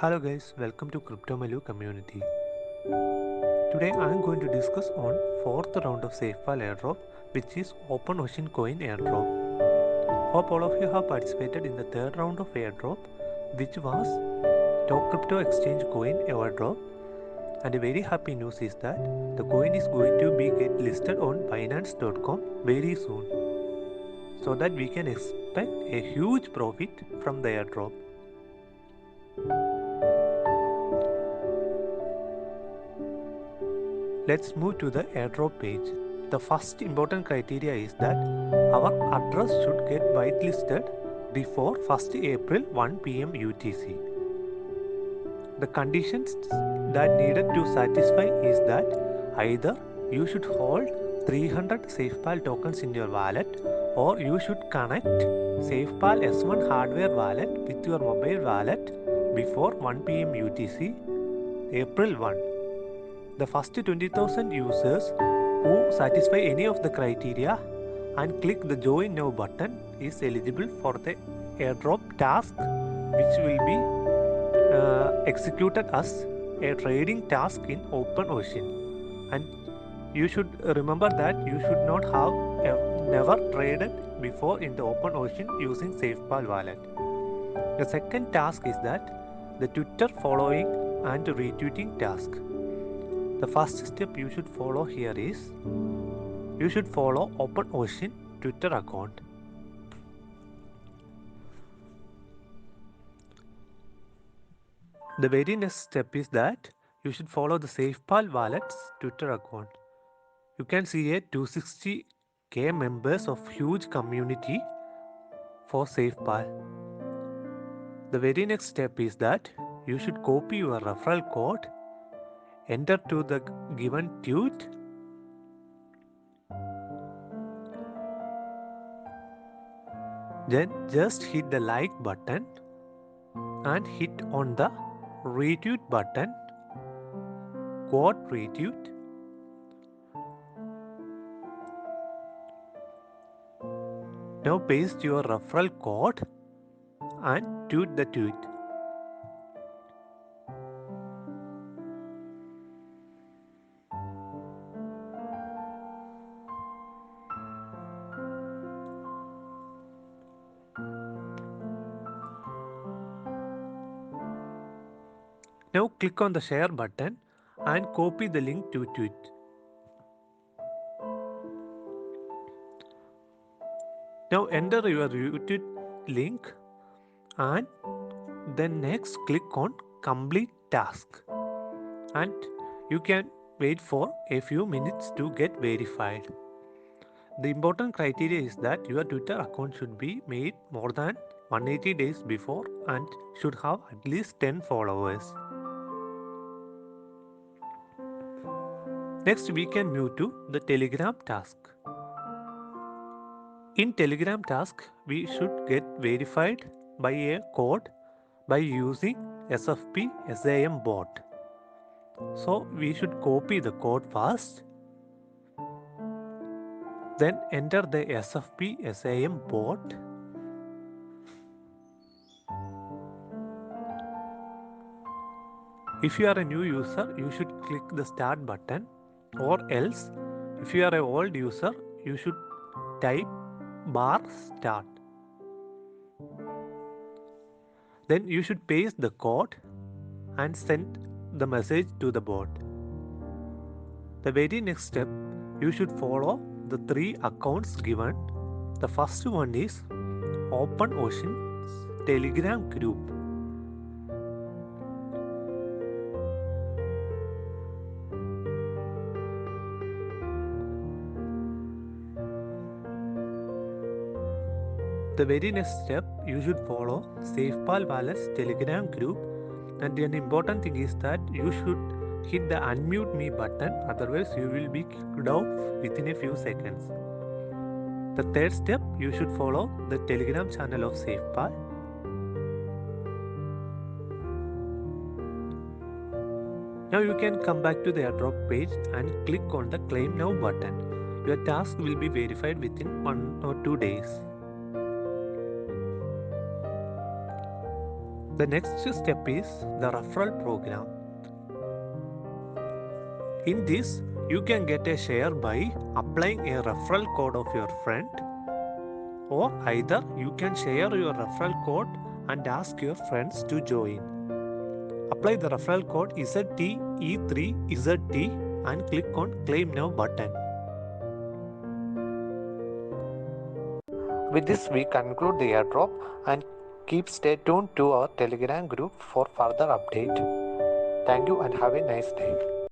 Hello guys, welcome to CryptoMalu community. Today I am going to discuss on fourth round of SafePal airdrop, which is OpenOcean Coin airdrop. Hope all of you have participated in the third round of airdrop, which was Top Crypto Exchange Coin airdrop. And a very happy news is that the coin is going to be get listed on Binance.com very soon, so that we can expect a huge profit from the airdrop. Let's move to the airdrop page. The first important criteria is that our address should get whitelisted before 1st April 1 pm UTC. The conditions that needed to satisfy is that either you should hold 300 SafePal tokens in your wallet, or you should connect SafePal S1 hardware wallet with your mobile wallet before 1 pm UTC April 1. The first 20,000 users who satisfy any of the criteria and click the join now button is eligible for the airdrop task, which will be executed as a trading task in OpenOcean. And you should remember that you should not have never traded before in the OpenOcean using SafePal wallet. The second task is that the Twitter following and retweeting task. The first step you should follow here is you should follow OpenOcean Twitter account. The very next step is that you should follow the SafePal wallet's Twitter account. You can see a 260k members of huge community for SafePal. The very next step is that you should copy your referral code, enter to the given tweet, then just hit the like button and hit on the retweet button, quote retweet. Now paste your referral code and tweet the tweet. Now click on the share button and copy the link to tweet. Now enter your retweet link and then next click on complete task, and you can wait for a few minutes to get verified. The important criteria is that your Twitter account should be made more than 180 days before and should have at least 10 followers. Next, we can move to the Telegram task. In Telegram task, we should get verified by a code by using SFP SAM bot. So we should copy the code first, then enter the SFP SAM bot. If you are a new user, you should click the start button, or else if you are an old user, you should type *start. Then you should paste the code and send the message to the bot. The very next step, you should follow the 3 accounts given. The first one is OpenOcean's Telegram group. The very next step, you should follow SafePal Wallet's Telegram group, and an important thing is that you should hit the unmute me button, otherwise you will be kicked out within a few seconds. The third step, you should follow the Telegram channel of SafePal. Now you can come back to the airdrop page and click on the claim now button. Your task will be verified within 1 or 2 days. The next step is the referral program. In this, you can get a share by applying a referral code of your friend, or either you can share your referral code and ask your friends to join. Apply the referral code ZTE3ZT and click on Claim Now button. With this, we conclude the airdrop and stay tuned to our Telegram group for further update. Thank you and have a nice day.